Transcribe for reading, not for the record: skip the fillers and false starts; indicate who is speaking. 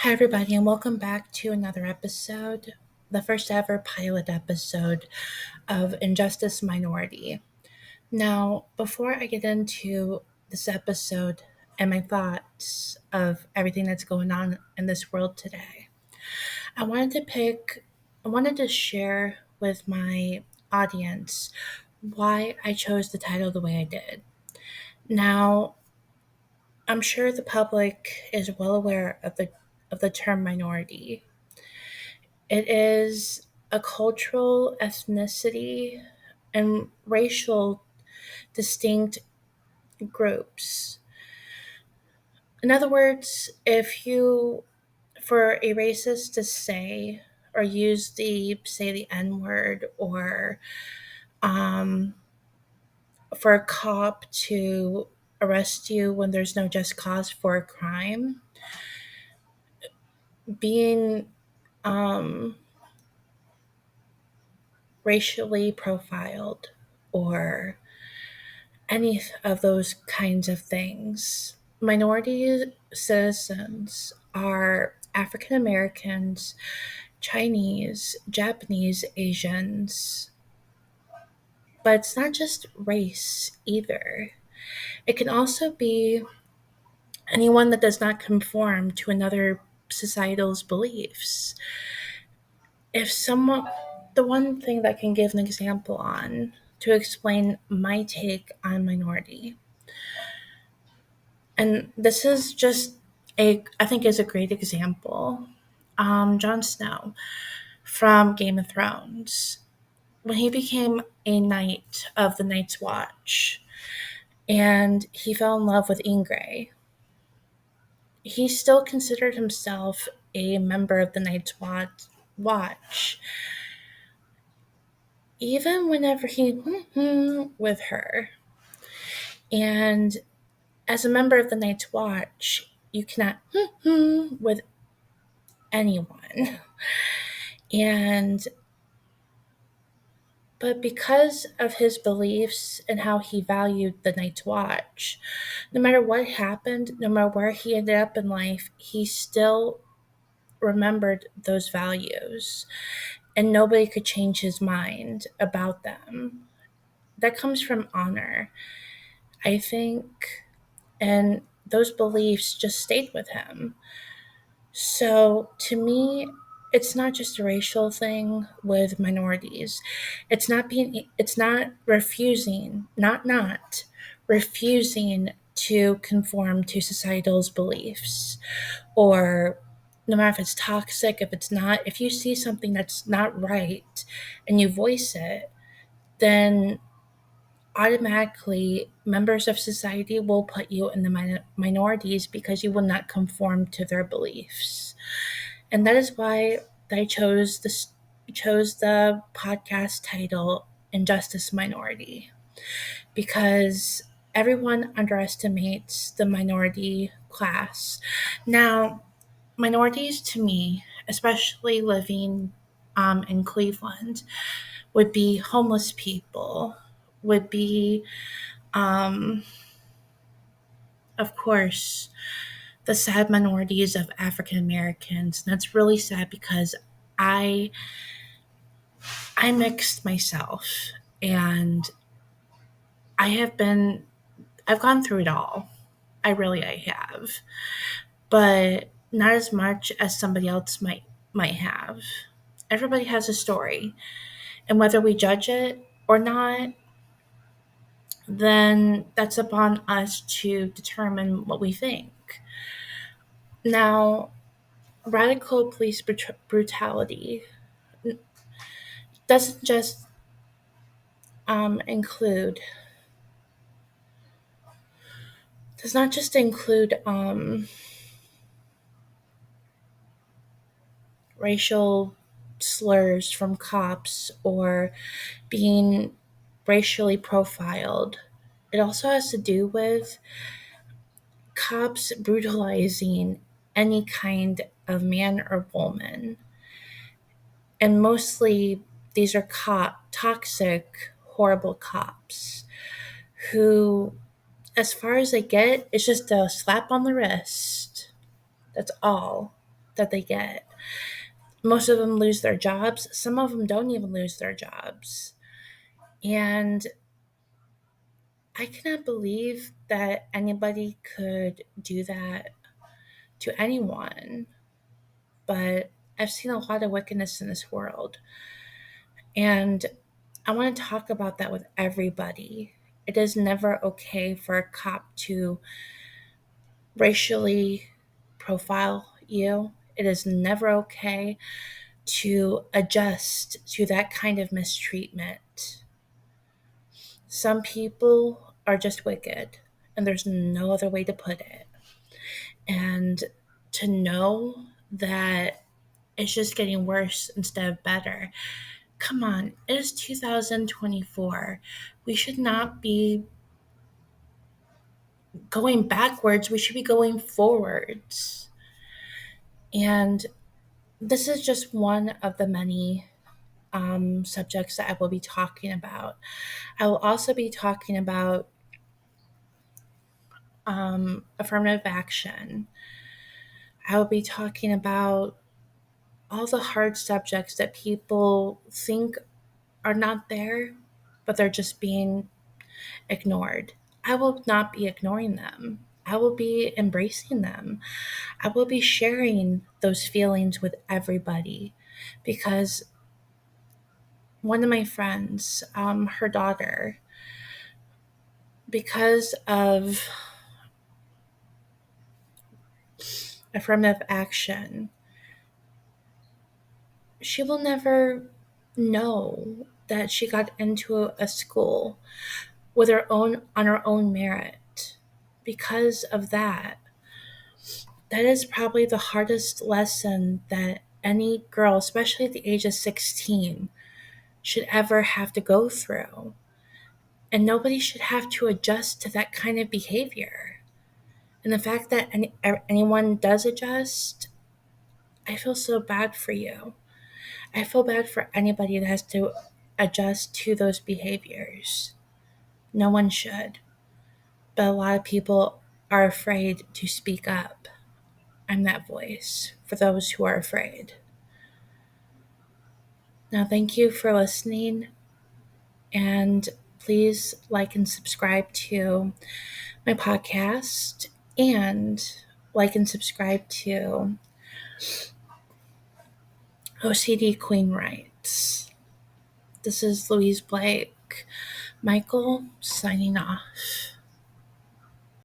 Speaker 1: Hi, everybody, and welcome back to another episode, the first ever pilot episode of Injustice Minority. Now, before I get into this episode and my thoughts of everything that's going on in this world today, I wanted to I wanted to share with my audience why I chose the title the way I did. Now, I'm sure the public is well aware of the term minority. It is a cultural ethnicity and racial distinct groups. In other words, if you for a racist to say or use the N word or um, for a cop to arrest you when there's no just cause for a crime, being um, racially profiled or any of those kinds of things. Minority citizens are African Americans, Chinese, Japanese, Asians, but it's not just race either. It can also be anyone that does not conform to another societal's beliefs. If someone, the one thing that I can give an example on to explain my take on minority, and this is just I think is a great example. Jon Snow from Game of Thrones, when he became a knight of the Night's Watch and he fell in love with Ingray, he still considered himself a member of the Watch, even whenever he with her. And as a member of the Night's Watch, you cannot with anyone. And but because of his beliefs and how he valued the Night's Watch, no matter what happened, no matter where he ended up in life, he still remembered those values. And nobody could change his mind about them. That comes from honor, I think. And those beliefs just stayed with him. So to me, it's not just a racial thing with minorities. It's not refusing, not refusing to conform to societal's beliefs or no matter if it's toxic, if you see something that's not right and you voice it, then automatically members of society will put you in the minorities because you will not conform to their beliefs. And that is why I chose the podcast title Injustice Minority, because everyone underestimates the minority class. Now, minorities to me, especially living in Cleveland, would be homeless people, would be, um, of course, the sad minorities of African Americans. And that's really sad because I I mixed myself and I have been I've gone through it all. I have. But not as much as somebody else might have. Everybody has a story. And whether we judge it or not, then that's upon us to determine what we think. Now, radical police brutality doesn't just include does not just include racial slurs from cops or being racially profiled. It also has to do with cops brutalizing any kind of man or woman. And mostly these are toxic, horrible cops who, as far as they get, it's just a slap on the wrist. That's all. that they get. Most of them lose their jobs. Some of them don't even lose their jobs. And I cannot believe that anybody could do that to anyone. But I've seen a lot of wickedness in this world. And I want to talk about that with everybody. It is never okay for a cop to racially profile you. It is never okay to adjust to that kind of mistreatment. Some people are just wicked, and there's no other way to put it. And to know that it's just getting worse instead of better. Come on, it is 2024. We should not be going backwards, we should be going forwards. And this is just one of the many subjects that I will be talking about. I will also be talking about affirmative action. I will be talking about all the hard subjects that people think are not there, but they're just being ignored. I will not be ignoring them. I will be embracing them. I will be sharing those feelings with everybody because one of my friends, her daughter, because of affirmative action, she will never know that she got into a school with her own on her own merit. Because of that, that is probably the hardest lesson that any girl, especially at the age of 16, should ever have to go through. And nobody should have to adjust to that kind of behavior. And the fact that anyone does adjust, I feel so bad for you. I feel bad for anybody that has to adjust to those behaviors. No one should. But a lot of people are afraid to speak up. I'm that voice for those who are afraid. Now, thank you for listening, and please like and subscribe to my podcast, and like and subscribe to OCD Queen Rights. This is Louise Blake. Michael, signing off.